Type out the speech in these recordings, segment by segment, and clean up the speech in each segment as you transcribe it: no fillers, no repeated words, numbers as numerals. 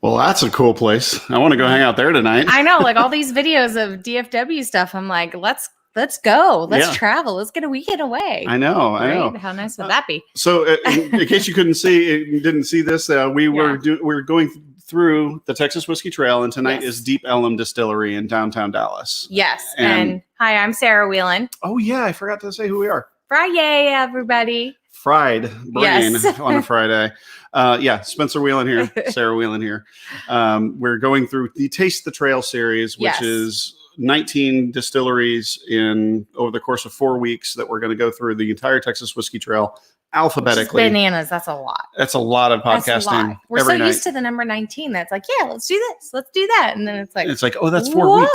Well, that's a cool place. I want to go hang out there tonight. I know, like all these videos of DFW stuff. I'm like, let's go. Let's travel. Let's get a weekend away. I know. How nice would that be? So, in case you didn't see this, we were going through the Texas Whiskey Trail, and tonight is Deep Ellum Distillery in downtown Dallas. Yes. And hi, I'm Sarah Whelan. Oh yeah, I forgot to say who we are. Friday, everybody. Fried brain on a Friday. Spencer Whelan here, Sarah Whelan here. We're going through the Taste the Trail series, which is 19 distilleries over the course of 4 weeks that we're going to go through the entire Texas Whiskey Trail alphabetically. Bananas. That's a lot. That's a lot of podcasting. We're so used to the number 19 that's like, yeah, let's do this, let's do that, and then it's like, oh, that's 4 weeks.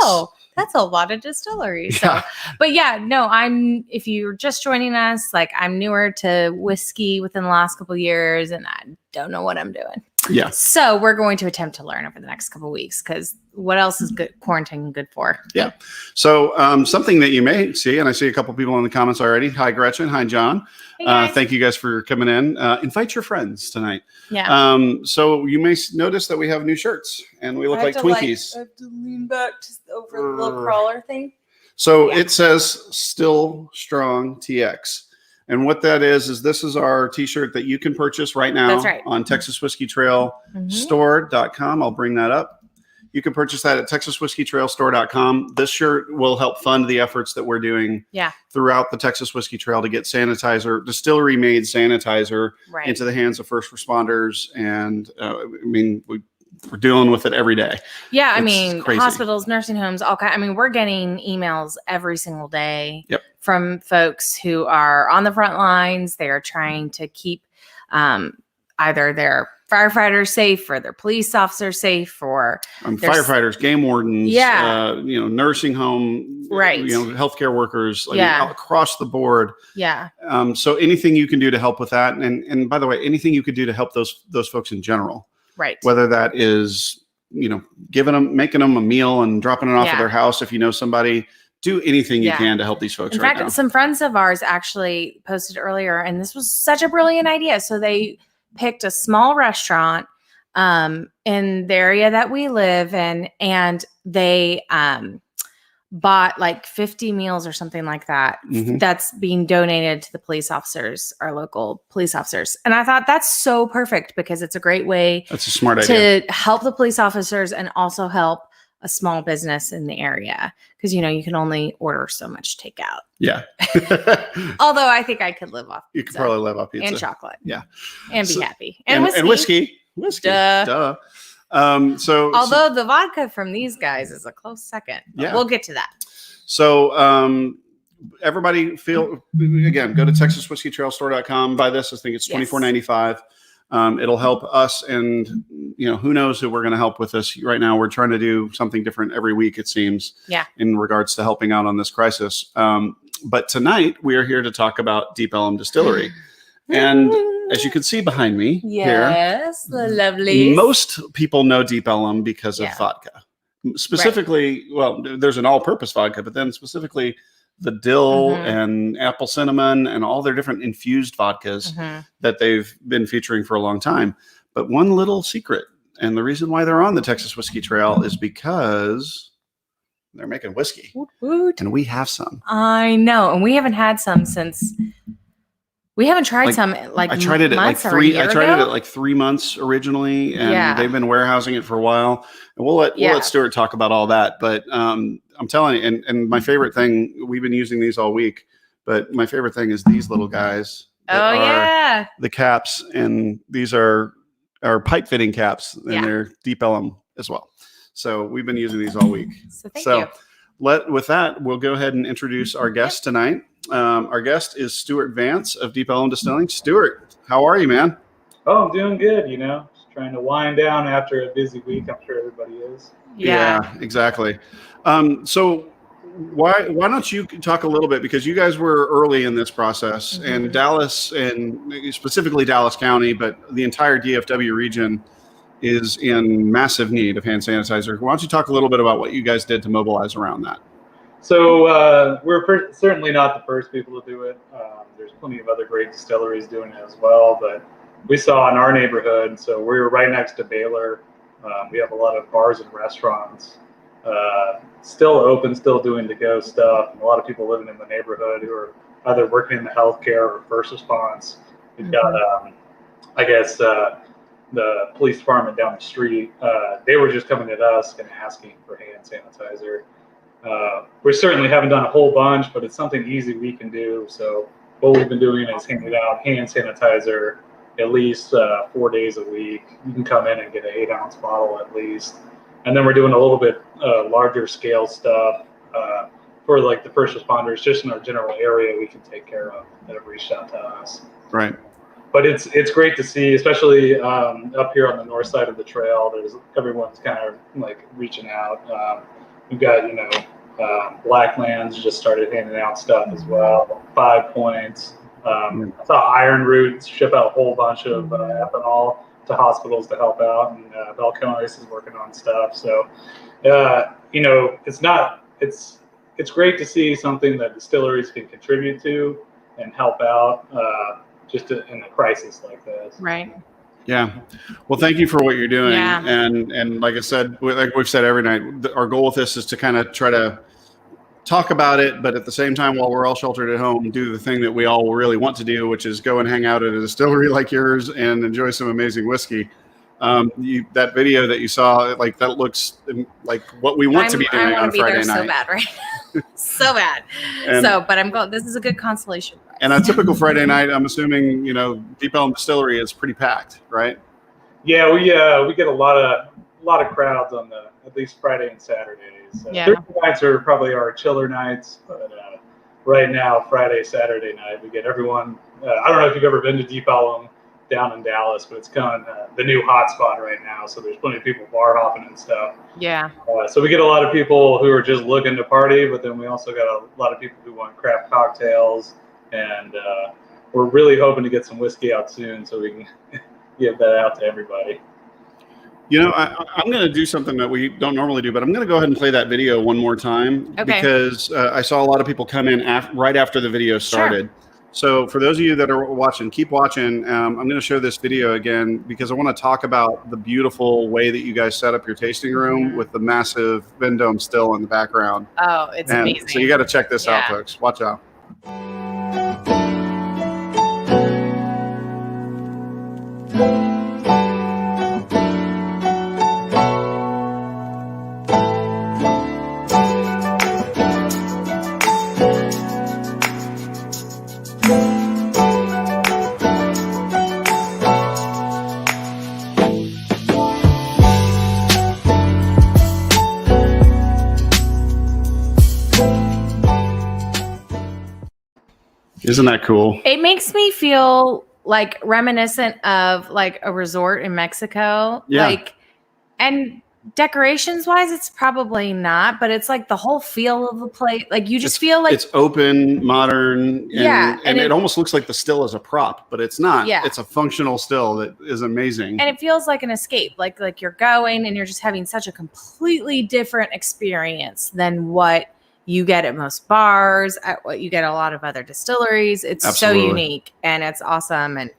That's a lot of distilleries. So, but if you're just joining us, like I'm newer to whiskey within the last couple of years, and I don't know what I'm doing. Yeah. So we're going to attempt to learn over the next couple of weeks, because what else is quarantine good for? Yeah. So something that you may see, and I see a couple people in the comments already. Hi, Gretchen. Hi, John. Hey, thank you guys for coming in. Invite your friends tonight. Yeah. So you may notice that we have new shirts, and we look like Twinkies. I have to lean back over the little crawler thing. So it says Still Strong TX. And what that is this is our t-shirt that you can purchase right now on TexasWhiskeyTrailStore.com. I'll bring that up. You can purchase that at TexasWhiskeyTrailStore.com. This shirt will help fund the efforts that we're doing throughout the Texas Whiskey Trail to get sanitizer, distillery-made sanitizer into the hands of first responders. And we're dealing with it every day. Yeah, crazy. Hospitals, nursing homes, all kinds. We're getting emails every single day from folks who are on the front lines. They are trying to keep either their firefighters safe, or their police officers safe, or firefighters, game wardens, nursing home, healthcare workers, across the board. Yeah. So anything you can do to help with that, and by the way, anything you could do to help those folks in general. Right. Whether that is, making them a meal and dropping it off at their house. If you know somebody, do anything you can to help these folks. In fact, some friends of ours actually posted earlier, and this was such a brilliant idea. So they picked a small restaurant in the area that we live in, and they bought like 50 meals or something like that. Mm-hmm. That's being donated to the police officers, our local police officers. And I thought that's so perfect, because it's a great way. That's a smart idea to help the police officers and also help a small business in the area. Because, you can only order so much takeout. Yeah. Although I think I could live off pizza. You could probably live off pizza. And chocolate. Yeah. And be happy. And whiskey. And whiskey. Duh. Although the vodka from these guys is a close second. We'll get to that. So everybody go to TexasWhiskeyTrailStore.com. Buy this. I think it's $24.95. It'll help us, and who knows who we're going to help with this. Right now, we're trying to do something different every week, it seems. Yeah. In regards to helping out on this crisis. But tonight we are here to talk about Deep Ellum Distillery. And as you can see behind me here, the lovely. Most people know Deep Ellum because of vodka. Specifically, there's an all-purpose vodka, but then specifically the dill and apple cinnamon and all their different infused vodkas that they've been featuring for a long time. But one little secret, and the reason why they're on the Texas Whiskey Trail, is because they're making whiskey. And we have some. I know. And we haven't had some since... We haven't tried some I tried it at like 3. I tried it at like 3 months originally, and they've been warehousing it for a while. And we'll let Stuart talk about all that. But I'm telling you, and my favorite thing, we've been using these all week, but my favorite thing is these little guys. The caps, and these are pipe fitting caps, and they're Deep Ellum as well. So we've been using these all week. So thank you. With that, we'll go ahead and introduce our guest tonight. Our guest is Stuart Vance of Deep Ellum Distilling. Stuart, how are you, man? Oh, I'm doing good, just trying to wind down after a busy week. I'm sure everybody is. Yeah, exactly. So why don't you talk a little bit, because you guys were early in this process, and Dallas, and specifically Dallas County, but the entire DFW region is in massive need of hand sanitizer. Why don't you talk a little bit about what you guys did to mobilize around that? So we're certainly not the first people to do it. There's plenty of other great distilleries doing it as well, but we saw in our neighborhood, so we were right next to Baylor. We have a lot of bars and restaurants still open, still doing to-go stuff. And a lot of people living in the neighborhood who are either working in the healthcare or first response. We've got, I guess, the police department down the street. They were just coming at us and asking for hand sanitizer. We certainly haven't done a whole bunch, but it's something easy we can do. So what we've been doing is handing out hand sanitizer at least 4 days a week. You can come in and get an 8-ounce bottle at least. And then we're doing a little bit larger scale stuff for like the first responders, just in our general area we can take care of that have reached out to us. Right. But it's great to see, especially up here on the north side of the trail. Everyone's kind of like reaching out. We've got, Blacklands just started handing out stuff as well. 5 Points. I saw Iron Roots ship out a whole bunch of ethanol to hospitals to help out, and Balcones is working on stuff. So, it's great to see something that distilleries can contribute to and help out in a crisis like this. Right. Yeah. Well, thank you for what you're doing. Yeah. And like I said, like we've said every night, our goal with this is to kind of try to talk about it, but at the same time, while we're all sheltered at home, do the thing that we all really want to do, which is go and hang out at a distillery like yours and enjoy some amazing whiskey. That video that you saw, like that looks like what we want to be doing on Friday night. So bad, right? So bad. But I'm going. This is a good consolation prize. And a typical Friday night, I'm assuming, Deep Ellum Distillery is pretty packed, right? Yeah, we get a lot of crowds on at least Friday and Saturdays. Thursday nights are probably our chiller nights, but right now, Friday, Saturday night, we get everyone. I don't know if you've ever been to Deep Ellum down in Dallas, but it's kind of the new hot spot right now. So there's plenty of people bar hopping and stuff. Yeah. So we get a lot of people who are just looking to party, but then we also got a lot of people who want craft cocktails, and we're really hoping to get some whiskey out soon so we can give that out to everybody. I'm going to do something that we don't normally do, but I'm going to go ahead and play that video one more time because I saw a lot of people come in right after the video started. Sure. So for those of you that are watching, keep watching. I'm going to show this video again because I want to talk about the beautiful way that you guys set up your tasting room with the massive Vendome still in the background. Oh, it's amazing. So you got to check this out, folks. Watch out. Isn't that cool? It makes me feel like reminiscent of like a resort in Mexico. Yeah. Like, and decorations wise, it's probably not, but it's like the whole feel of the place. Like you just feel like it's open, modern. And it almost looks like the still is a prop, but it's not. Yeah. It's a functional still that is amazing. And it feels like an escape. Like you're going and you're just having such a completely different experience than what you get at most bars, at what you get at a lot of other distilleries. It's Absolutely. So unique and it's awesome. And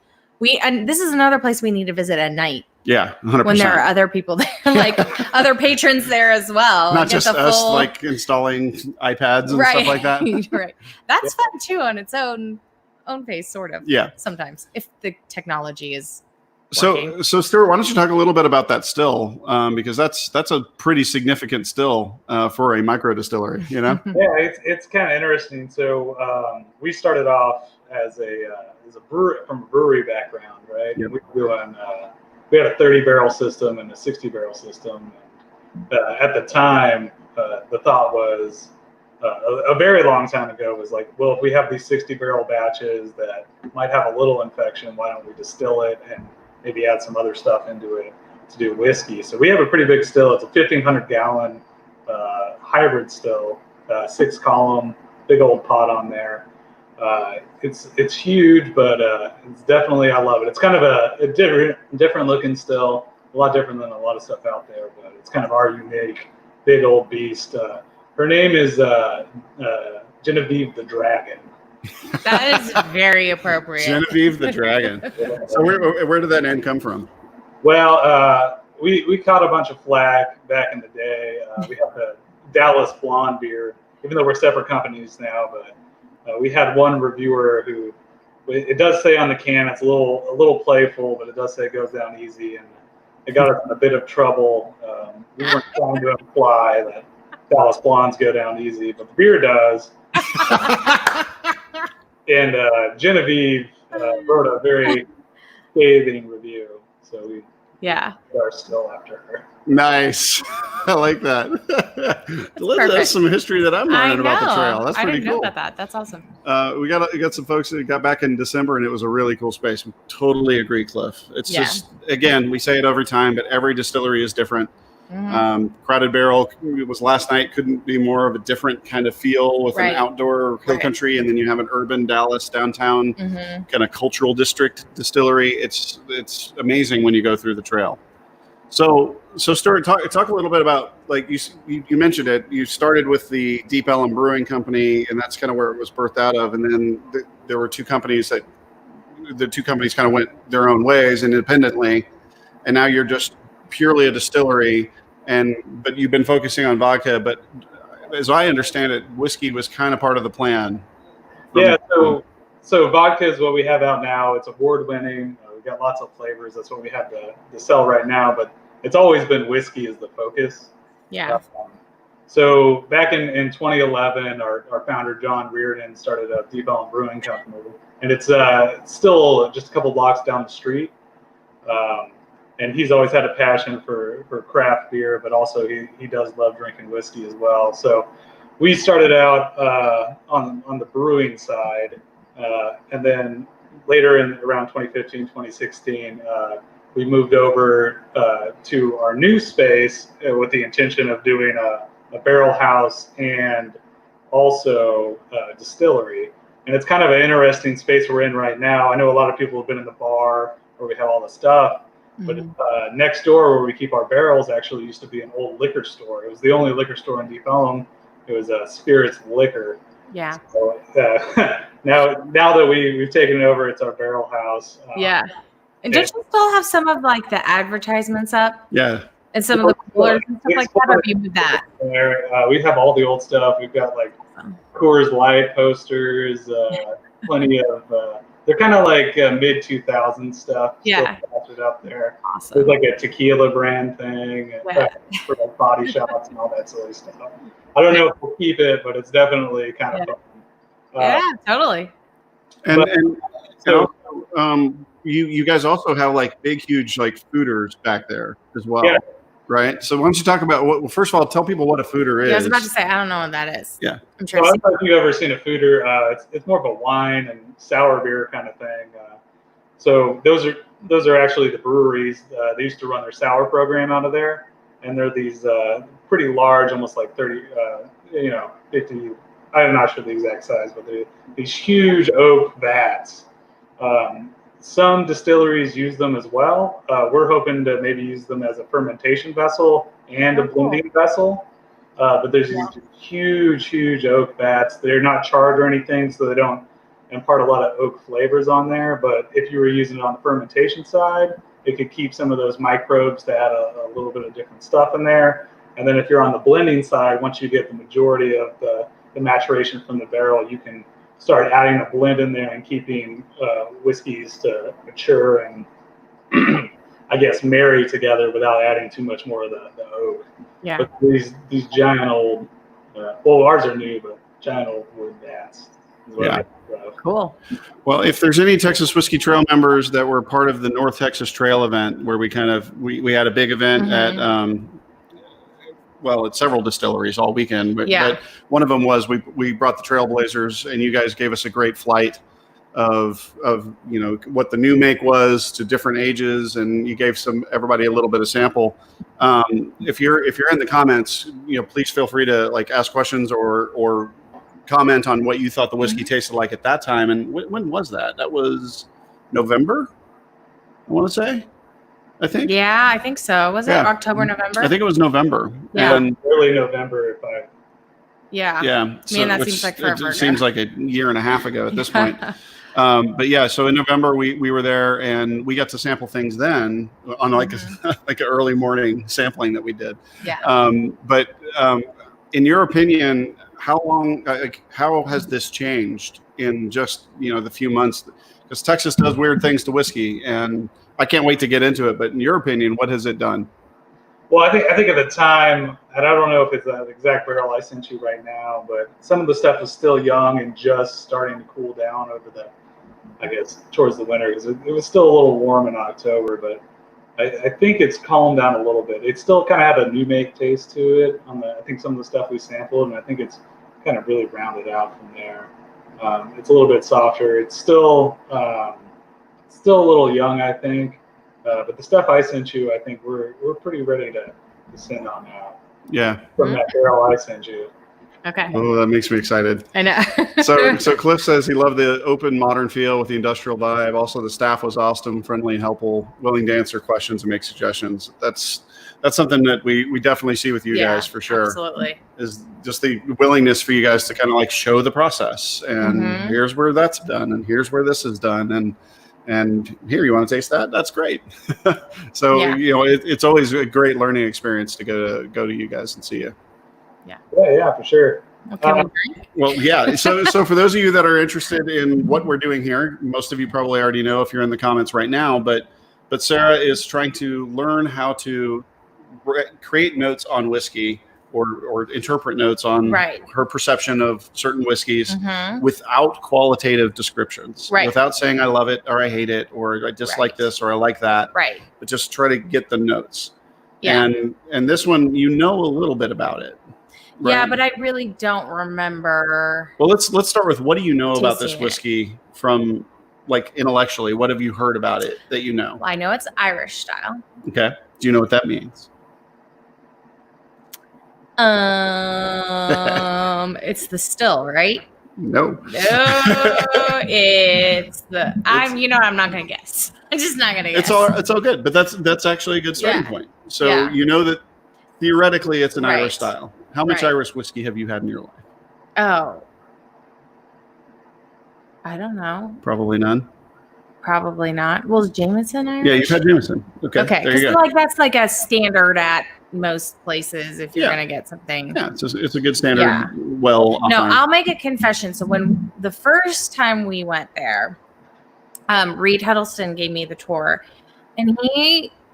this is another place we need to visit at night. Yeah, 100%. When there are other people there, like other patrons there as well. Not just us like installing iPads and stuff like that. Right. That's fun too on its own pace, sort of. Yeah. Sometimes if the technology is So Stuart, why don't you talk a little bit about that still? Because that's a pretty significant still for a micro distillery, Yeah, it's kind of interesting. So we started off as a brewery from a brewery background, right? Yep. We had a 30-barrel system and a 60-barrel system. And, at the time, the thought was a very long time ago was like, well, if we have these 60-barrel batches that might have a little infection, why don't we distill it and maybe add some other stuff into it to do whiskey. So we have a pretty big still. It's a 1,500-gallon hybrid still, 6-column, big old pot on there. It's huge, but it's definitely, I love it. It's kind of a different looking still, a lot different than a lot of stuff out there, but it's kind of our unique big old beast. Her name is Genevieve the Dragon. That is very appropriate. Genevieve the Dragon. So where did that name come from? Well, we caught a bunch of flack back in the day. We had the Dallas Blonde beer, even though we're separate companies now. But we had one reviewer who, it does say on the can, it's a little playful, but it does say it goes down easy, and it got us in a bit of trouble. We weren't trying to imply that Dallas Blondes go down easy, but the beer does. And Genevieve wrote a very scathing review, so we are still after her. Nice. I like that. That's some history that I'm learning about the trail. That's pretty cool. I didn't know about that. That's awesome. We got some folks that got back in December, and it was a really cool space. Totally agree, Cliff. It's just, again, we say it every time, but every distillery is different. Crowded Barrel was last night, couldn't be more of a different kind of feel with an outdoor hill country, and then you have an urban Dallas downtown kind of cultural district distillery. It's amazing when you go through the trail. So Stuart, talk a little bit about, like you mentioned it. You started with the Deep Ellum Brewing Company, and that's kind of where it was birthed out of. And then there were two companies kind of went their own ways independently, and now you're just purely a distillery. But you've been focusing on vodka. But as I understand it, whiskey was kind of part of the plan. So vodka is what we have out now. It's award-winning. We've got lots of flavors. That's what we have to sell right now. But it's always been whiskey as the focus. Yeah. So back in 2011, our founder, John Reardon, started a Deep Ellum Brewing Company. And it's still just a couple blocks down the street. And he's always had a passion for craft beer, but also he does love drinking whiskey as well. So we started out on the brewing side. And then later in around 2015, 2016, we moved over to our new space with the intention of doing a barrel house and also a distillery. And it's kind of an interesting space we're in right now. I know a lot of people have been in the bar where we have all the stuff, but next door where we keep our barrels actually used to be an old liquor store. It was the only liquor store in Deep Ellum. It was a spirits liquor. Yeah. So now that we've taken it over, it's our barrel house. And don't you still have some of like the advertisements up? Yeah. And some of the coolers and stuff like that, or you moved that? We have all the old stuff. We've got like Coors Light posters, plenty of. They're kind of like mid 2000s stuff. Yeah. Still up there. Awesome. There's like a tequila brand thing, for like body shots and all that sort of stuff. I don't know if we'll keep it, but it's definitely kind of fun. Totally. And you guys also have like big, huge like fooders back there as well, right? So why don't you talk about first of all, tell people what a fooder is. I was about to say, I don't know what that is. Yeah. I'm sure. I don't know if you've ever seen a fooder. It's more of a wine and sour beer kind of thing. So those are actually the breweries. They used to run their sour program out of there, and they're these pretty large, almost like 30, 50. I'm not sure the exact size, but they're these huge oak vats. Some distilleries use them as well. We're hoping to maybe use them as a fermentation vessel and a blending vessel. But there's these huge oak vats. They're not charred or anything, so they don't impart a lot of oak flavors on there. But if you were using it on the fermentation side, it could keep some of those microbes to add a little bit of different stuff in there. And then if you're on the blending side, once you get the majority of the maturation from the barrel, you can start adding a blend in there and keeping whiskeys to mature and I guess marry together without adding too much more of the oak. Yeah. But these giant old, ours are new, but giant old wood vats. Yeah. Cool. Well, if there's any Texas Whiskey Trail members that were part of the North Texas Trail event, where we had a big event at at several distilleries all weekend, but one of them was we brought the Trailblazers, and you guys gave us a great flight of what the new make was to different ages, and you gave everybody a little bit of sample. If you're in the comments, please feel free to like ask questions or comment on what you thought the whiskey tasted like at that time. And when was that? That was November, I want to say. I think. Yeah, I think so. Was it October, November? I think it was November. Yeah. And early November, if I Yeah. Yeah. Man, that seems like forever. It seems like a year and a half ago at this point. But yeah, so in November we were there and we got to sample things then on like like an early morning sampling that we did. Yeah. But in your opinion, how has this changed in just the few months? Because Texas does weird things to whiskey, and I can't wait to get into it. But in your opinion, what has it done? Well, I think at the time, and I don't know if it's the exact barrel I sent you right now, but some of the stuff was still young and just starting to cool down over towards the winter, because it was still a little warm in October, but I think it's calmed down a little bit. It still kind of had a new make taste to it I think some of the stuff we sampled, and I think it's kind of really rounded out from there. It's a little bit softer. It's still a little young, I think. But the stuff I sent you, I think we're pretty ready to send on out. Yeah. From that barrel I sent you. Okay. Oh, that makes me excited. I know. So Cliff says he loved the open, modern feel with the industrial vibe. Also, the staff was awesome, friendly, and helpful, willing to answer questions and make suggestions. That's something that we definitely see with you guys for sure. Absolutely. Is just the willingness for you guys to kind of like show the process and here's where that's done and here's where this is done and here, you want to taste that? That's great. So it's always a great learning experience to go to you guys and see you. Yeah, for sure. Okay. Well, yeah. So for those of you that are interested in what we're doing here, most of you probably already know if you're in the comments right now, but Sarah is trying to learn how to create notes on whiskey or interpret notes on her perception of certain whiskeys without qualitative descriptions, without saying I love it or I hate it or I dislike this or I like that, but just try to get the notes. Yeah. And this one, a little bit about it. Right? Yeah, but I really don't remember. Well, let's start with what do you know about this whiskey from like intellectually? What have you heard about it that you know? Well, I know it's Irish style. Okay. Do you know what that means? It's the still, right? No. It's the I'm not gonna guess. I'm just not gonna guess. It's all good, but that's actually a good starting point. So you know that theoretically it's an Irish style. How much Irish whiskey have you had in your life? Oh, I don't know. Probably none. Probably not. Well, is Jameson Irish? Yeah, you've had Jameson. Okay. There you go. Like that's like a standard at most places if you're gonna get something. Yeah, it's a good standard. Yeah. Well, no, I'll make a confession. So when the first time we went there, Reed Huddleston gave me the tour, and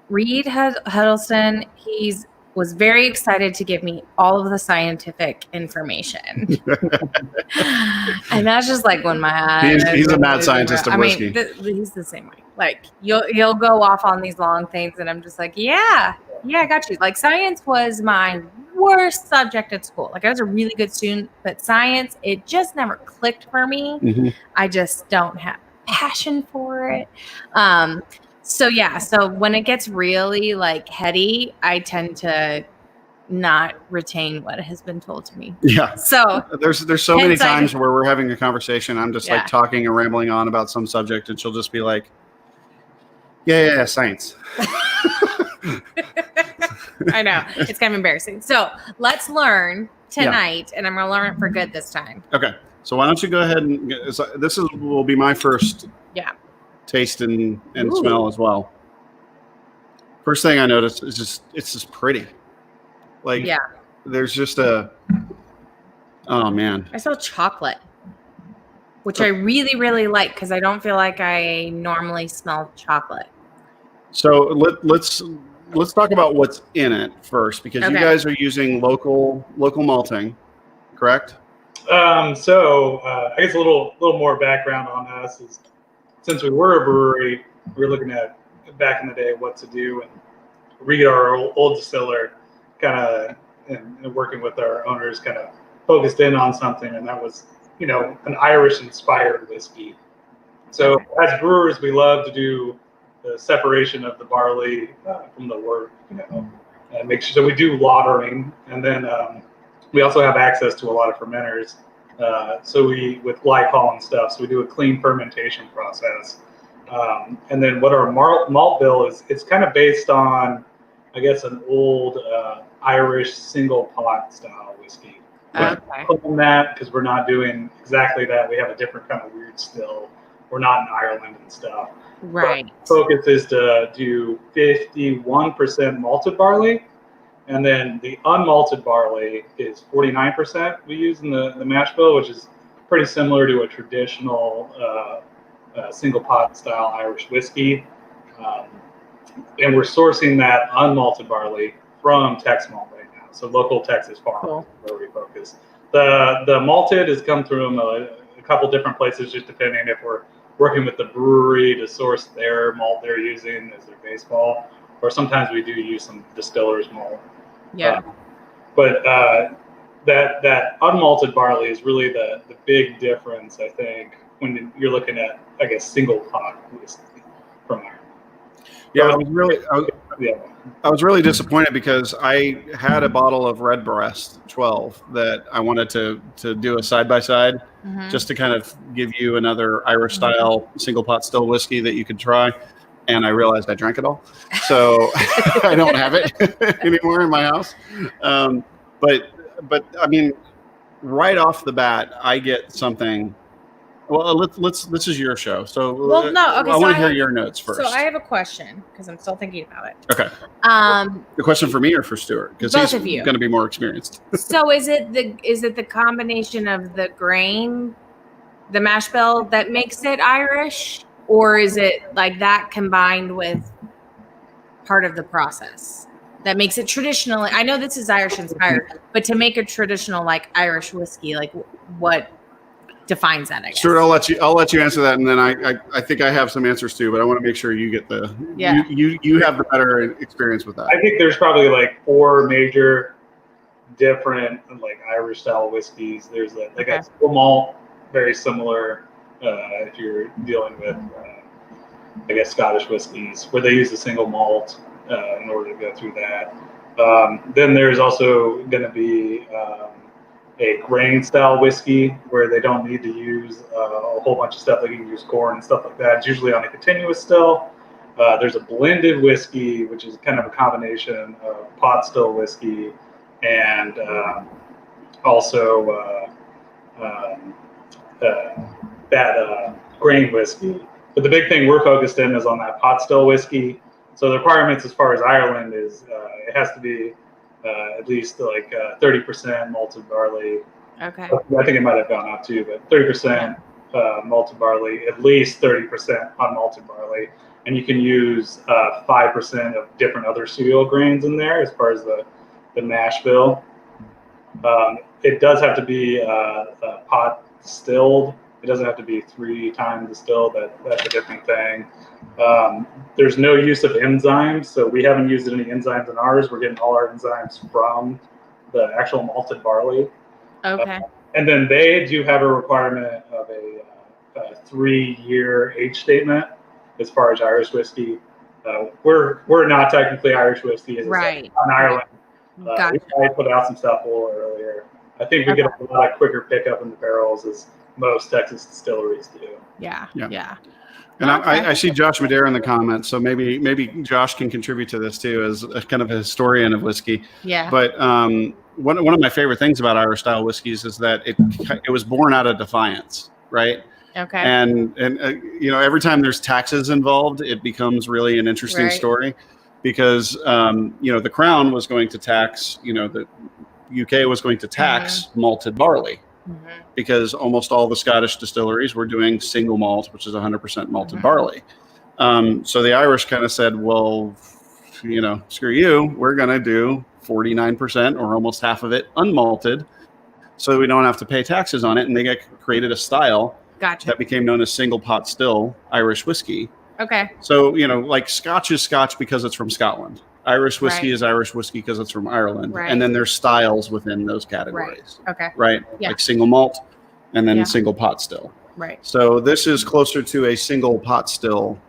Reed Huddleston, was very excited to give me all of the scientific information. And that's just like when my eyes. He's a mad scientist of whiskey. He's the same way. Like you'll go off on these long things and I'm just like, yeah, I got you. Like science was my worst subject at school. Like I was a really good student, but science, it just never clicked for me. I just don't have passion for it. So when it gets really like heady, I tend to not retain what has been told to me. Yeah. So there's so many times where we're having a conversation. I'm just like talking and rambling on about some subject, and she'll just be like, "Yeah, science." I know, it's kind of embarrassing. So let's learn tonight, and I'm going to learn it for good this time. Okay. So why don't you go ahead and will be my first. Yeah. Taste and smell as well. First thing I noticed is it's just pretty. Like there's just oh man. I smell chocolate, which I really, really like because I don't feel like I normally smell chocolate. So let's talk about what's in it first, because you guys are using local malting, correct? I guess a little more background on us is, since we were a brewery, we were looking at back in the day what to do, and Reed, our old distiller, kind of and working with our owners, kind of focused in on something, and that was an Irish-inspired whiskey. So as brewers, we love to do the separation of the barley from the wort, and make sure that we do lautering, and then we also have access to a lot of fermenters. So with glycol and stuff, so we do a clean fermentation process. And then what our malt bill is, it's kind of based on, I guess, an old Irish single pot style whiskey. Clone that because we're not doing exactly that. We have a different kind of weird still. We're not in Ireland and stuff. Right. But focus is to do 51% malted barley, and then the unmalted barley is 49% we use in the mash bill, which is pretty similar to a traditional single pot style Irish whiskey. And we're sourcing that unmalted barley from Tex Malt right now. So local Texas farm where we focus. The malted has come from a couple different places, just depending if we're working with the brewery to source their malt they're using as their base malt, or sometimes we do use some distillers malt. Yeah. But that unmalted barley is really the big difference, I think, when you're looking at, I guess, single pot whiskey from Ireland. Yeah, I was really disappointed because I had a bottle of Redbreast 12 that I wanted to do a side-by-side just to kind of give you another Irish style single pot still whiskey that you could try. And I realized I drank it all. So I don't have it anymore in my house. But I mean, right off the bat, I get something. Well, this is your show. So I want to hear your notes first. So I have a question because I'm still thinking about it. Okay. The question for me or for Stuart? Because he's going to be more experienced. So is it the combination of the grain, the mash bill, that makes it Irish, or is it like that combined with part of the process that makes it traditional? I know this is Irish inspired, but to make a traditional like Irish whiskey, like what defines that, I guess. Stuart, I'll let you answer that, and then I think I have some answers too, but I want to make sure you get you have the better experience with that. I think there's probably like 4 major different like Irish style whiskeys. There's a single malt, very similar if you're dealing with I guess Scottish whiskeys where they use a single malt in order to go through that. Then there's also going to be a grain style whiskey where they don't need to use a whole bunch of stuff. They can use corn and stuff like that. It's usually on a continuous still. There's a blended whiskey, which is kind of a combination of pot still whiskey and also that grain whiskey. But the big thing we're focused in is on that pot still whiskey. So the requirements as far as Ireland is it has to be at least like 30% malted barley. Okay. I think it might have gone up too, but 30% malted barley, at least 30% unmalted barley. And you can use 5% of different other cereal grains in there as far as the mash bill. It does have to be pot distilled. It doesn't have to be 3 times distilled. That's a different thing. There's no use of enzymes, so we haven't used any enzymes in ours. We're getting all our enzymes from the actual malted barley. Okay. And then they do have a requirement of a 3-year age statement as far as Irish whiskey. We're not technically Irish whiskey, as right. In Ireland. Gotcha. We put out some stuff a little earlier. I think we get a lot of quicker pickup in the barrels as most Texas distilleries do. Yeah. And I see Josh Madera in the comments, so maybe Josh can contribute to this too as a kind of a historian of whiskey. Yeah. But one of my favorite things about Irish style whiskeys is that it was born out of defiance, right? Okay. And every time there's taxes involved, it becomes really an interesting story because the Crown was going to tax, the UK was going to tax malted barley. Because almost all the Scottish distilleries were doing single malt, which is 100% malted barley. So the Irish kind of said, well, screw you. We're going to do 49% or almost half of it unmalted so we don't have to pay taxes on it. And they created a style that became known as single pot still Irish whiskey. Okay. So, like Scotch is Scotch because it's from Scotland. Irish whiskey is Irish whiskey because it's from Ireland. Right. And then there's styles within those categories. Right. Okay. Right? Yeah. Like single malt and then single pot still. Right. So this is closer to a single pot still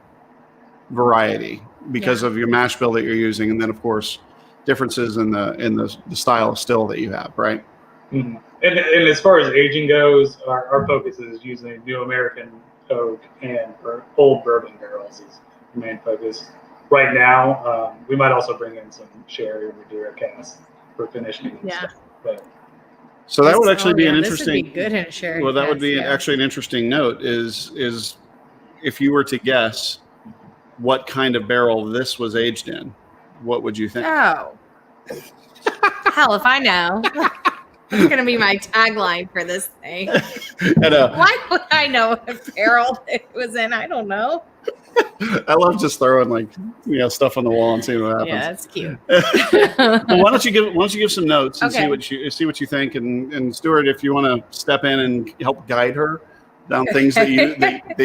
variety because of your mash bill that you're using. And then, of course, differences in the style of still that you have, right? Mm-hmm. And as far as aging goes, our focus is using New American oak and old bourbon barrels is the main focus. Right now, we might also bring in some sherry or Madeira casks for finishing and stuff. But So that would actually be an interesting. Would be good in a sherry. Well, that would be actually an interesting note. Is if you were to guess what kind of barrel this was aged in, what would you think? Oh, hell if I know. It's going to be my tagline for this thing. Why would I know what barrel it was in? I don't know. I love just throwing stuff on the wall and seeing what happens. Yeah, that's cute. Well, why don't you give some notes and see what you think, and Stuart, if you want to step in and help guide her down things that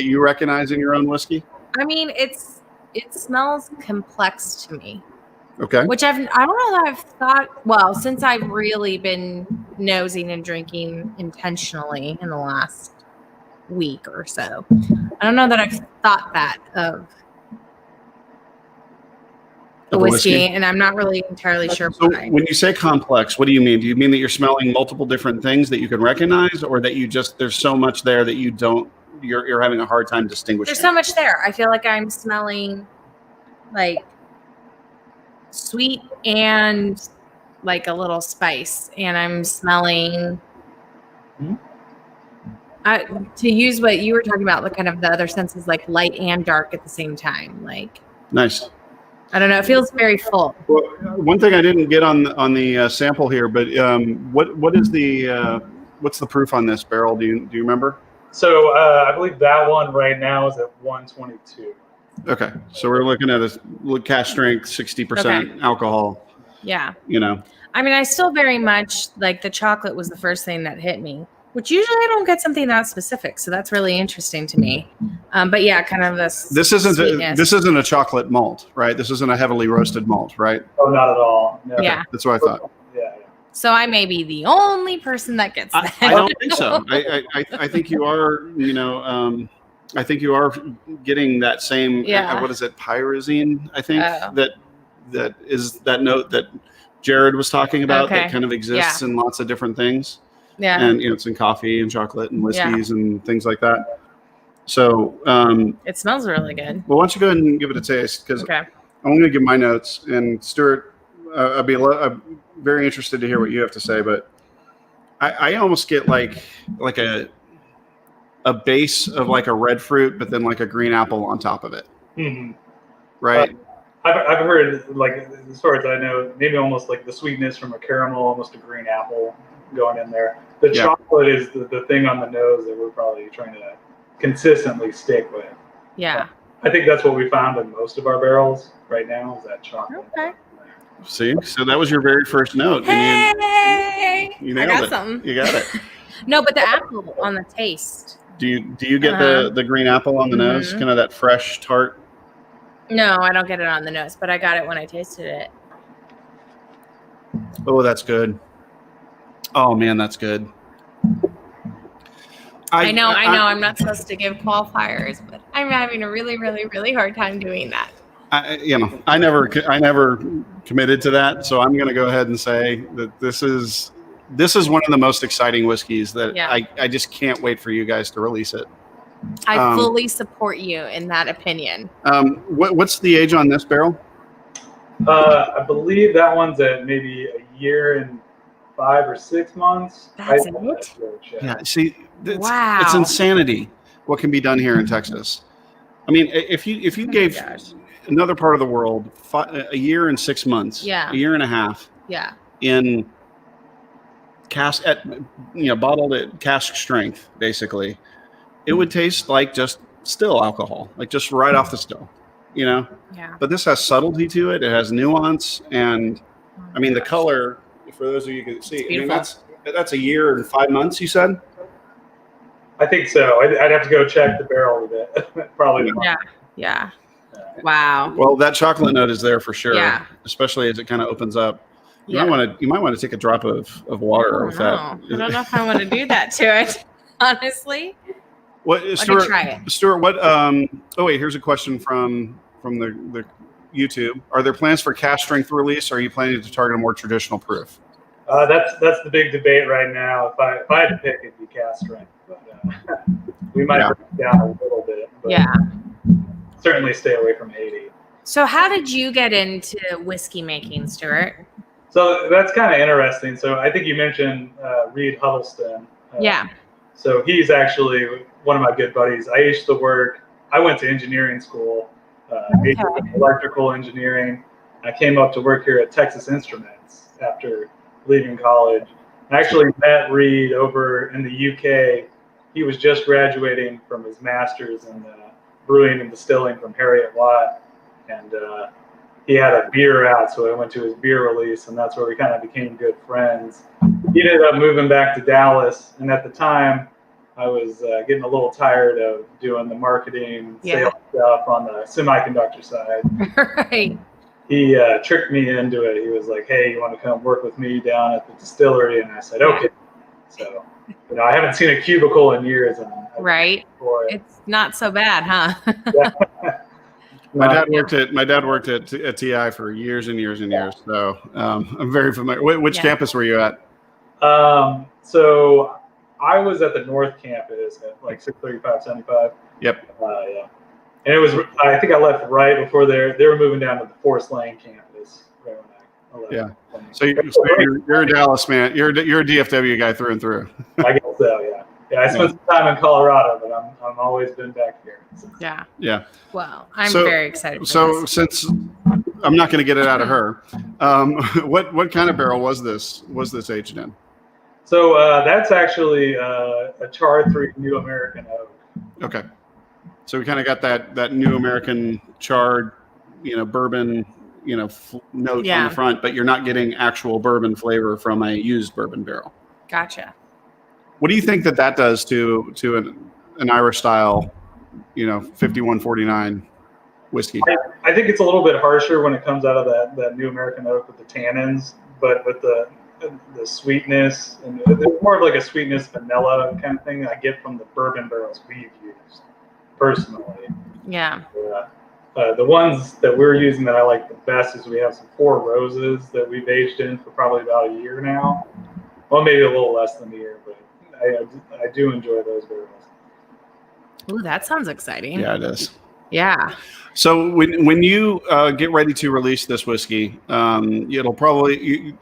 you recognize in your own whiskey. I mean, it smells complex to me. Okay. Which I don't know that I've thought, well, since I've really been nosing and drinking intentionally in the last week or so. I don't know that I've thought that of the whiskey, and I'm not really entirely sure why. When you say complex, what do you mean? Do you mean that you're smelling multiple different things that you can recognize, or that there's so much there that you're having a hard time distinguishing? There's so much there. I feel like I'm smelling like sweet and like a little spice, and I'm smelling to use what you were talking about, the kind of the other senses, like light and dark at the same time. Like nice. I don't know. It feels very full. Well, one thing I didn't get on the sample here, but what's the proof on this barrel? Do you remember? So I believe that one right now is at 122. Okay, so we're looking at a cask strength, 60% alcohol. Yeah. I mean, I still very much like the chocolate was the first thing that hit me, which usually I don't get something that specific. So that's really interesting to me. But yeah, kind of this. This isn't a chocolate malt, right? This isn't a heavily roasted malt, right? Oh, not at all. No. Yeah. That's what I thought. Yeah. So I may be the only person that gets that. I don't think so. I think you are, I think you are getting that same, what is it, pyrazine, I think, that is that note that Jared was talking about that kind of exists in lots of different things. Yeah. And, it's in coffee and chocolate and whiskeys and things like that. So. It smells really good. Well, why don't you go ahead and give it a taste? Because I'm going to give my notes. And Stuart, I'm very interested to hear what you have to say. But I almost get like a base of like a red fruit, but then like a green apple on top of it. Mm-hmm. Right. I've heard, like, as far as I know, maybe almost like the sweetness from a caramel, almost a green apple going in there. The chocolate is the thing on the nose that we're probably trying to consistently stick with. Yeah. I think that's what we found in most of our barrels right now is that chocolate. Okay. See, so that was your very first note. Hey, you nailed I got it. something. You got it. No, but the apple on the taste. Do you get the green apple on the nose? Kind of that fresh tart? No, I don't get it on the nose, but I got it when I tasted it. Oh, that's good. Oh man, that's good. I know. I'm not supposed to give qualifiers, but I'm having a really, really, really hard time doing that. I never committed to that, so I'm going to go ahead and say that this is one of the most exciting whiskeys that I just can't wait for you guys to release it. I fully support you in that opinion. What's the age on this barrel? I believe that one's at maybe a year and 5 or 6 months. That's it? Yeah, see, it's insanity what can be done here in Texas. I mean, if you gave another part of the world a year and 6 months, a year and a half, in cask bottled at cask strength, basically, it would taste like just still alcohol, like just right off the still, Yeah. But this has subtlety to it. It has nuance, and I mean the color. For those of you who can see, I mean that's a year and 5 months. You said. I think so. I'd have to go check the barrel a bit. Probably. Yeah. Wow. Well, that chocolate note is there for sure. Yeah. Especially as it kind of opens up. You might want to take a drop of water with that. I don't know if I want to do that to it, honestly. Stuart, try it. Stuart, what? Oh wait, here's a question from the YouTube. Are there plans for cask strength release? Or are you planning to target a more traditional proof? That's the big debate right now. If I had to pick, it'd be cask strength, but we might bring it down a little bit. But certainly stay away from 80. So how did you get into whiskey making, Stuart? So that's kind of interesting. So I think you mentioned Reed Huddleston. Yeah. So he's actually one of my good buddies. I went to engineering school, majored in electrical engineering. I came up to work here at Texas Instruments after leaving college. I actually met Reed over in the UK. He was just graduating from his master's in brewing and distilling from Harriet Watt, and he had a beer out, so I went to his beer release, and that's where we kind of became good friends. He ended up moving back to Dallas, and at the time, I was getting a little tired of doing the marketing, sales stuff on the semiconductor side. Right. He tricked me into it. He was like, "Hey, you want to come work with me down at the distillery?" And I said, "Okay." So, I haven't seen a cubicle in years. And right. It's not so bad, huh? Yeah. My dad worked at TI for years and years and years. So I'm very familiar. Which campus were you at? So I was at the North Campus at like 635, 75. Yep. Yeah. And it was, I think I left right before they were moving down to the Forest Lane campus. Right when I left. Yeah. So you're a Dallas man. You're a DFW guy through and through. I guess so. Yeah. Yeah. I spent some time in Colorado, but I'm always been back here. So. Yeah. Yeah. Well, I'm very excited. So since I'm not going to get it out of her, what kind of barrel was this aged in? So that's actually a Char 3 New American oak. Okay. So we kind of got that New American charred, bourbon, note on the front, but you're not getting actual bourbon flavor from a used bourbon barrel. Gotcha. What do you think that does to an Irish style, 5149 whiskey? I think it's a little bit harsher when it comes out of that New American oak with the tannins, but with the sweetness, and there's more of like a sweetness vanilla kind of thing I get from the bourbon barrels we've used personally. Yeah. The ones that we're using that I like the best is we have some Four Roses that we've aged in for probably about a year now. Well, maybe a little less than a year, but I do enjoy those barrels. Ooh, that sounds exciting. Yeah, it is. Yeah. So when you get ready to release this whiskey, it'll probably,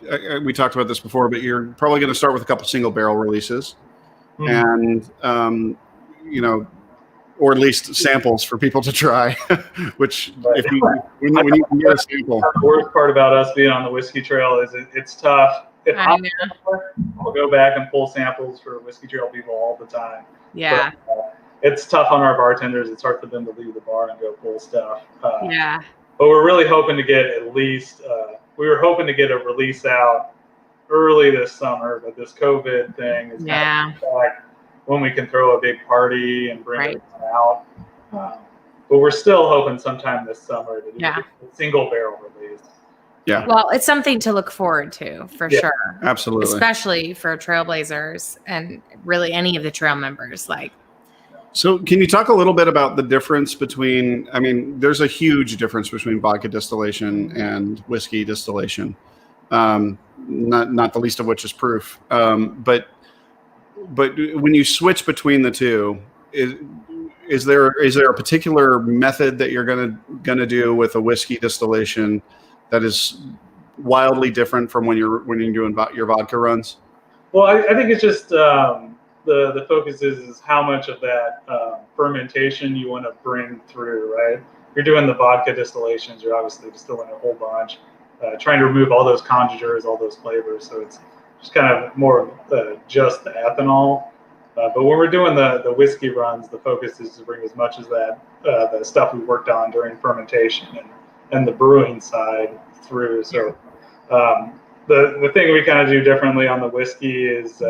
we talked about this before, but you're probably going to start with a couple single barrel releases, and or at least samples for people to try. Which when you can get a sample. The worst part about us being on the whiskey trail is it's tough. I'll go back and pull samples for whiskey trail people all the time. Yeah. But, it's tough on our bartenders. It's hard for them to leave the bar and go pull stuff. But we're really hoping to get at least, we were hoping to get a release out early this summer, but this COVID thing is kind of back when we can throw a big party and bring it out. But we're still hoping sometime this summer to do a single barrel release. Yeah. Well, it's something to look forward to for sure. Absolutely. Especially for trailblazers and really any of the trail members. So can you talk a little bit about the difference between, there's a huge difference between vodka distillation and whiskey distillation, not the least of which is proof. But when you switch between the two, is there a particular method that you're gonna do with a whiskey distillation that is wildly different from when you're doing your vodka runs? Well, I think it's just the focus is how much of that fermentation you want to bring through, right? You're doing the vodka distillations, you're obviously distilling a whole bunch, trying to remove all those conjugers, all those flavors. So it's just kind of more just the ethanol. But when we're doing the whiskey runs, the focus is to bring as much as that, the stuff we worked on during fermentation and the brewing side through. So the thing we kind of do differently on the whiskey is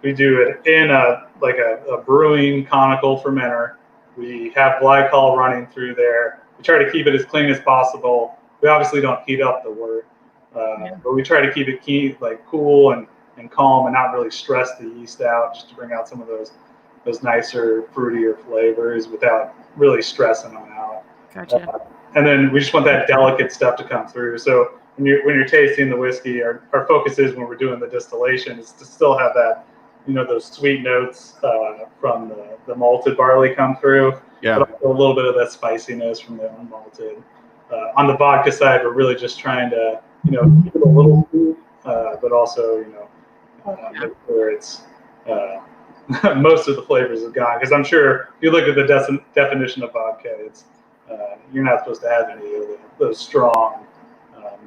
we do it in a brewing conical fermenter. We have glycol running through there. We try to keep it as clean as possible. We obviously don't heat up the wort, but we try to keep it cool and calm and not really stress the yeast out, just to bring out some of those nicer, fruitier flavors without really stressing them out. Gotcha. And then we just want that delicate stuff to come through. So when you're tasting the whiskey, our focus is when we're doing the distillation is to still have that, those sweet notes from the malted barley come through. Yeah. But also a little bit of that spiciness from the unmalted. On the vodka side, we're really just trying to keep it a little sweet, but also, make sure it's most of the flavors are gone. Because I'm sure if you look at the definition of vodka, it's you're not supposed to have any of those strong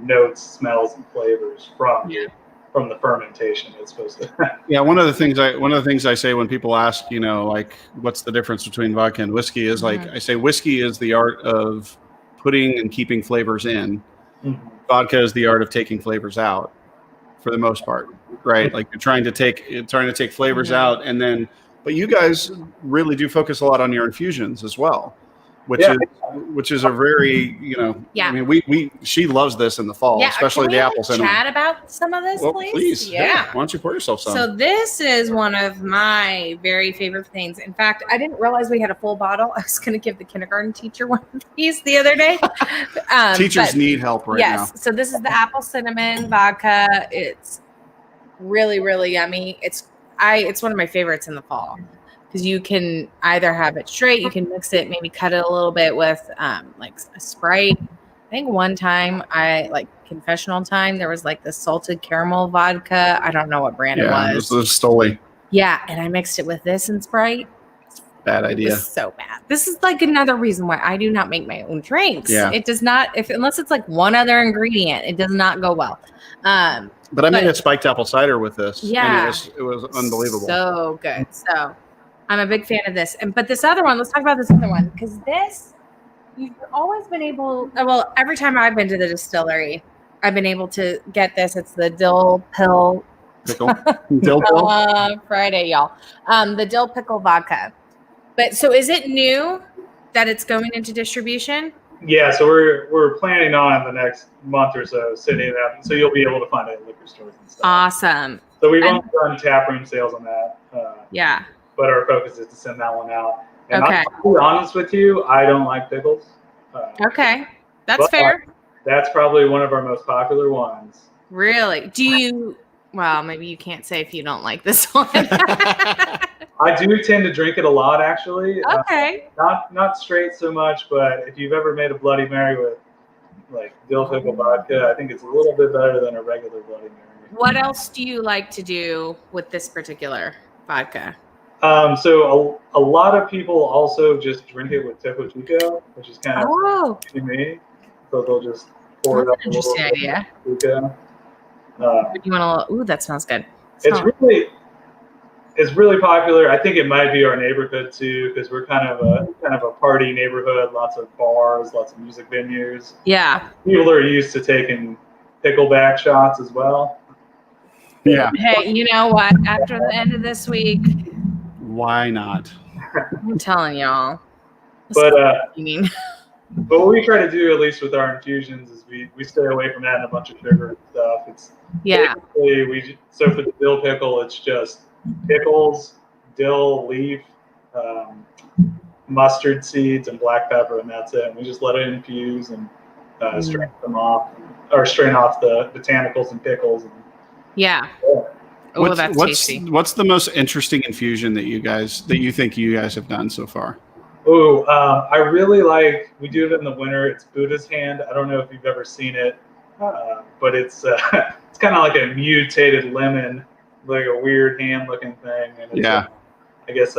notes, smells, and flavors from the fermentation. It's supposed to. Yeah, one of the things I say when people ask, like, what's the difference between vodka and whiskey is like, I say whiskey is the art of putting and keeping flavors in. Mm-hmm. Vodka is the art of taking flavors out, for the most part, right? Like you're trying to take flavors out, and then, but you guys really do focus a lot on your infusions as well, which is a very, I mean, she loves this in the fall, especially the apple cinnamon. Chat about some of this, please. Yeah. Why don't you pour yourself some? So this is one of my very favorite things. In fact, I didn't realize we had a full bottle. I was going to give the kindergarten teacher one of these the other day. Teachers need help now. Yes. So this is the apple cinnamon vodka. It's really, really yummy. It's one of my favorites in the fall. Because you can either have it straight, you can mix it, maybe cut it a little bit with like a Sprite. I think one time confessional time, there was like the salted caramel vodka. I don't know what brand it was. It was Stoli. Yeah, and I mixed it with this and Sprite. Bad idea. It's so bad. This is like another reason why I do not make my own drinks. Yeah. It does not, unless it's like one other ingredient, it does not go well. But I made a spiked apple cider with this. Yeah. And it was unbelievable. So good. So I'm a big fan of this. But this other one, let's talk about this other one. Because this, you've always been able, well, every time I've been to the distillery, I've been able to get this. It's the Dill Pill. Pickle? Dill Pill? Friday, y'all. The Dill Pickle vodka. But so is it new that it's going into distribution? Yeah, so we're planning on the next month or so sending it out. So you'll be able to find it at liquor stores and stuff. Awesome. So we've only done taproom sales on that. Yeah. But our focus is to send that one out. And I'll be honest with you, I don't like pickles. Okay. That's fair. That's probably one of our most popular ones. Really? Well, maybe you can't say if you don't like this one. I do tend to drink it a lot, actually. Okay. Not straight so much, but if you've ever made a Bloody Mary with like dill pickle vodka, I think it's a little bit better than a regular Bloody Mary. What else do you like to do with this particular vodka? So a lot of people also just drink it with Topo Chico, which is kind of to me. So they'll just pour it up a little bit. Idea. Chico. You want a little? Ooh, that smells good. It's really popular. I think it might be our neighborhood too, because we're kind of a party neighborhood. Lots of bars, lots of music venues. Yeah. People are used to taking pickleback shots as well. Yeah. Hey, you know what? After the end of this week, why not? I'm telling y'all. But what we try to do, at least with our infusions, is we stay away from adding a bunch of sugar and stuff. It's so for the dill pickle, it's just pickles, dill leaf, mustard seeds, and black pepper, and that's it. And we just let it infuse and strain off the botanicals and pickles. That's tasty. What's the most interesting infusion that you think you guys have done so far? I really like, we do it in the winter. It's Buddha's hand. I don't know if you've ever seen it, but it's kind of like a mutated lemon, like a weird hand-looking thing. And it's I guess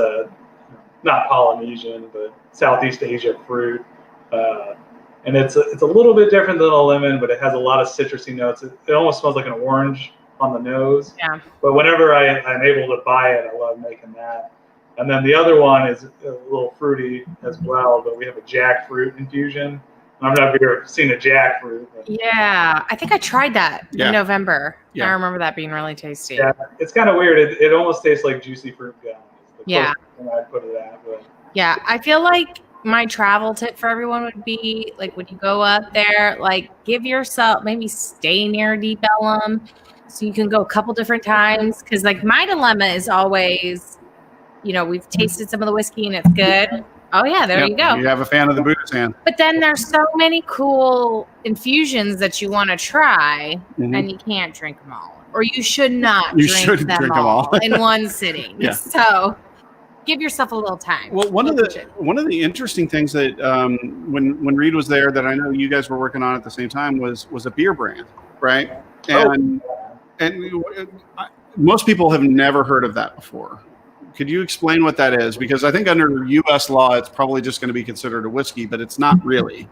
not Polynesian, but Southeast Asia fruit. And it's a little bit different than a lemon, but it has a lot of citrusy notes. It almost smells like an orange on the nose. Yeah. But whenever I'm able to buy it, I love making that. And then the other one is a little fruity as well, but we have a jackfruit infusion. I don't know if you've ever seen a jackfruit. Yeah, I think I tried that in November. Yeah. I remember that being really tasty. Yeah, it's kind of weird. It almost tastes like juicy fruit gum. Yeah. I'd put it at. But. Yeah, I feel like my travel tip for everyone would be, like, when you go up there, like, give yourself, maybe stay near Deep Ellum so you can go a couple different times. Because, like, my dilemma is always, we've tasted some of the whiskey and it's good. Oh, yeah, there you go. You have a fan of the Buddha's hand. But then there's so many cool infusions that you want to try, and you can't drink them all. Or you should not drink them all in one sitting. Yeah. So give yourself a little time. Well, one of the interesting things that when Reed was there that I know you guys were working on at the same time was a beer brand. right? And most people have never heard of that before. Could you explain what that is? Because I think under U.S. law, it's probably just going to be considered a whiskey, but it's not really.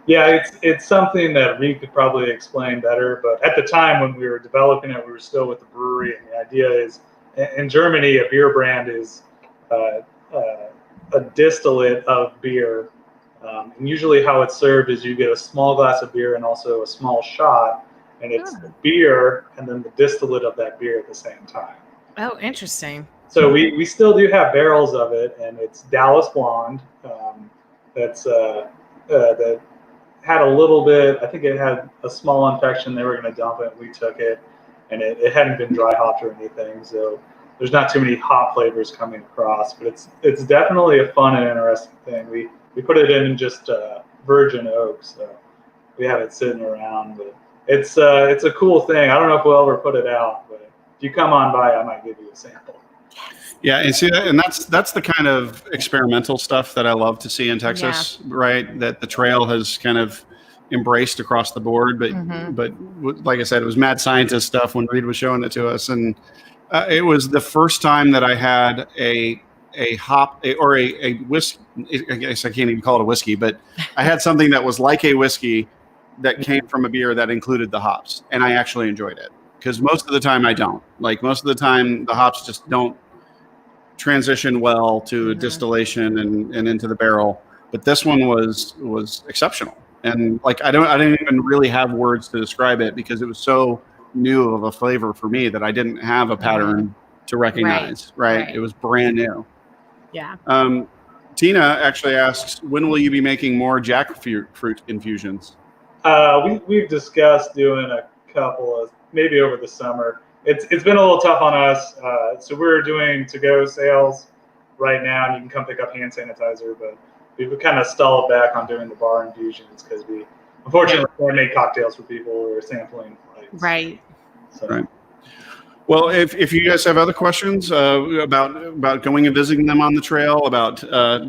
Yeah, it's something that Reed could probably explain better. But at the time when we were developing it, we were still with the brewery, and the idea is, in Germany, a beer brand is a distillate of beer. And usually how it's served is you get a small glass of beer and also a small shot, and it's the beer and then the distillate of that beer at the same time. Oh, interesting. So we still do have barrels of it, and it's Dallas Blonde. That had a little bit, I think it had a small infection. They were going to dump it. We took it, and it hadn't been dry hopped or anything. So there's not too many hop flavors coming across, but it's definitely a fun and interesting thing. We put it in just virgin oak, so we have it sitting around. But it's a cool thing. I don't know if we'll ever put it out, but if you come on by, I might give you a sample. Yeah, and see, and that's the kind of experimental stuff that I love to see in Texas, right? That the trail has kind of embraced across the board. But like I said, it was mad scientist stuff when Reed was showing it to us, and it was the first time that I had a whiskey. I guess I can't even call it a whiskey, but I had something that was like a whiskey that came from a beer that included the hops, and I actually enjoyed it, because most of the time I don't. Like, most of the time the hops just don't transition well to distillation and into the barrel, but this one was exceptional. And like, I didn't even really have words to describe it, because it was so new of a flavor for me that I didn't have a pattern to recognize. Right. It was brand new. Yeah. Tina actually asks, when will you be making more jackfruit infusions? We've discussed doing a couple of, maybe over the summer. It's been a little tough on us. So we're doing to-go sales right now, and you can come pick up hand sanitizer, but we've kind of stalled back on doing the bar infusions because we unfortunately can't make cocktails for people who are sampling flights. Right. So. Right. Well, if you guys have other questions about going and visiting them on the trail, about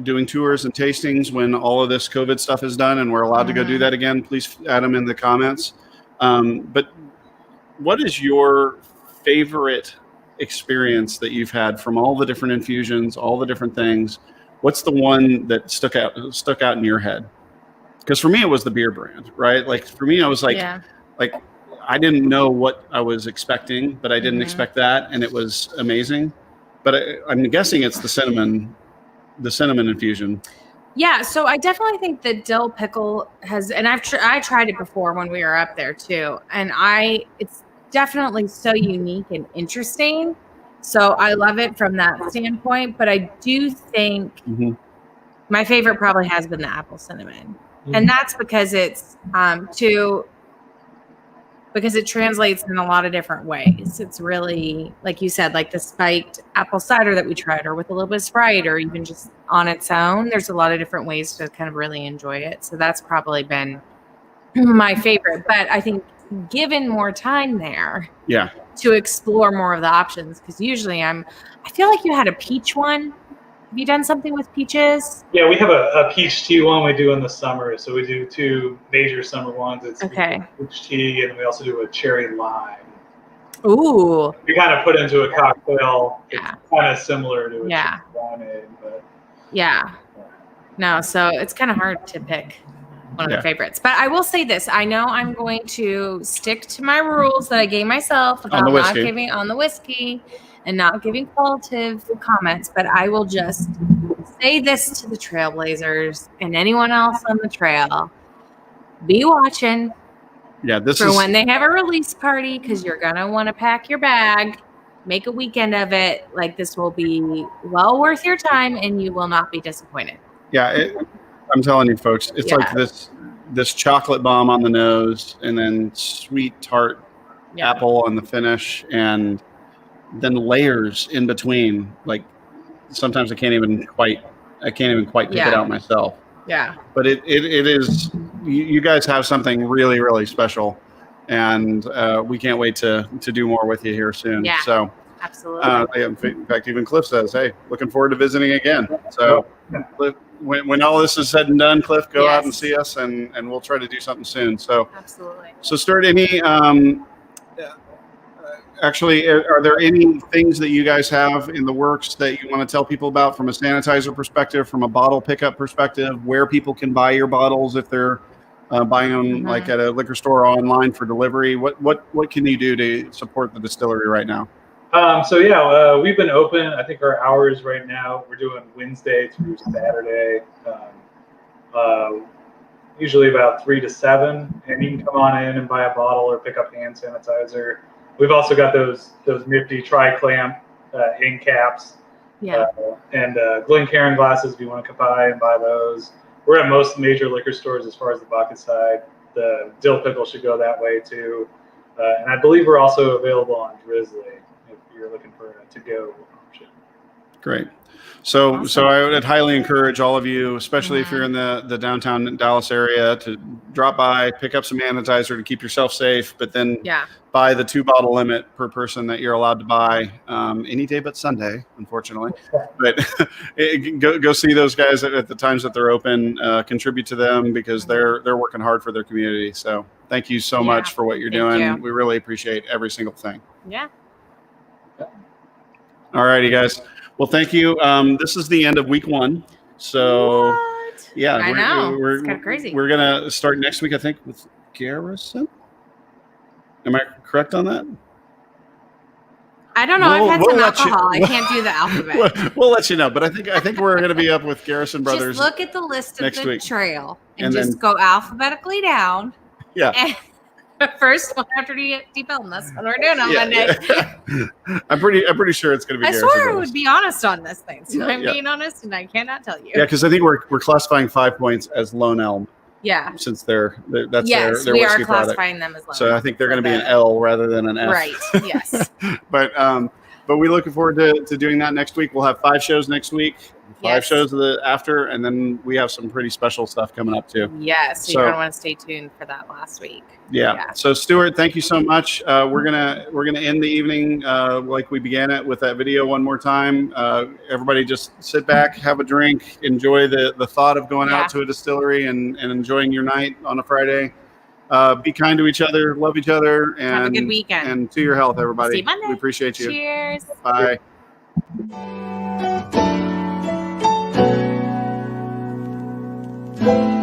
doing tours and tastings when all of this COVID stuff is done and we're allowed to go do that again, please add them in the comments. But what is your favorite experience that you've had from all the different infusions, all the different things? What's the one that stuck out in your head? Because for me, it was the beer brand, right? Like, for me, I was like I didn't know what I was expecting, but I didn't expect that, and it was amazing. But I'm guessing it's the cinnamon infusion. Yeah, so I definitely think that Dill Pickle has, and I tried it before when we were up there too, and it's definitely so unique and interesting. So I love it from that standpoint. But I do think my favorite probably has been the apple cinnamon, and that's because it's because it translates in a lot of different ways. It's really, like you said, like the spiked apple cider that we tried, or with a little bit of Sprite, or even just on its own. There's a lot of different ways to kind of really enjoy it. So that's probably been my favorite. But I think given more time there to explore more of the options, because usually I feel like you had a peach one. Have you done something with peaches? Yeah, we have a peach tea one we do in the summer. So we do two major summer ones. It's peach tea, and we also do a cherry lime. Ooh. We kind of put into a cocktail. It's kind of similar to a cherry limeade, but no, so it's kind of hard to pick one of the favorites. But I will say this. I know I'm going to stick to my rules that I gave myself about not giving on the whiskey and not giving qualitative comments, but I will just say this to the Trailblazers and anyone else on the trail: be watching when they have a release party, because you're gonna want to pack your bag, make a weekend of it. Like, this will be well worth your time, and you will not be disappointed. Yeah, I'm telling you, folks, it's like this chocolate bomb on the nose, and then sweet tart apple on the finish, and then layers in between. Like, sometimes I can't even quite pick it out myself. Yeah. But it is, you guys have something really, really special, and we can't wait to do more with you here soon. Yeah. So Absolutely. In fact, even Cliff says, "Hey, looking forward to visiting again." So, Cliff, when all this is said and done, Cliff, go out and see us, and we'll try to do something soon. So, absolutely. So, Stuart, actually, are there any things that you guys have in the works that you want to tell people about from a sanitizer perspective, from a bottle pickup perspective, where people can buy your bottles if they're buying them like at a liquor store or online for delivery? What can you do to support the distillery right now? We've been open. I think our hours right now, we're doing Wednesday through Saturday, usually about 3 to 7, and you can come on in and buy a bottle or pick up hand sanitizer. We've also got those nifty tri-clamp end caps, and Glencairn glasses if you want to come by and buy those. We're at most major liquor stores as far as the vodka side. The Dill Pickle should go that way too, and I believe we're also available on Drizzly if you're looking for a to-go option. Great. So I would highly encourage all of you, especially if you're in the downtown Dallas area, to drop by, pick up some sanitizer to keep yourself safe, but then buy the 2-bottle limit per person that you're allowed to buy any day but Sunday, unfortunately. But go see those guys at the times that they're open, contribute to them because they're working hard for their community. So thank you so much for what you're doing. We really appreciate every single thing. Yeah. All righty, guys. Well, thank you. This is the end of week 1. So, I know. It's kind of crazy. We're going to start next week, I think, with Garrison. Am I correct on that? I don't know. I've had some alcohol. I can't do the alphabet. We'll let you know. But I think we're going to be up with Garrison Brothers. Just look at the list of the trail and then just go alphabetically down. Yeah. And first one after Deep Ellum. That's what we're doing on Monday. Yeah. I'm pretty sure it's going to be. I swore I would be honest on this thing, so I'm being honest, and I cannot tell you. Yeah, because I think we're classifying 5 points as Lone Elm. Yeah. Since that's their we whiskey are classifying them as Lone Elm. So I think they're going to be an L rather than an F. Right. Yes. But we're looking forward to doing that next week. We'll have 5 shows next week. 5 shows after, and then we have some pretty special stuff coming up too. Yes, so you're gonna want to stay tuned for that last week. Yeah. So Stuart, thank you so much. We're gonna end the evening like we began it with that video one more time. Everybody, just sit back, have a drink, enjoy the thought of going out to a distillery and enjoying your night on a Friday. Be kind to each other, love each other, and have a good weekend. And to your health, everybody. See you Monday. We appreciate you. Cheers. Bye. Thank you.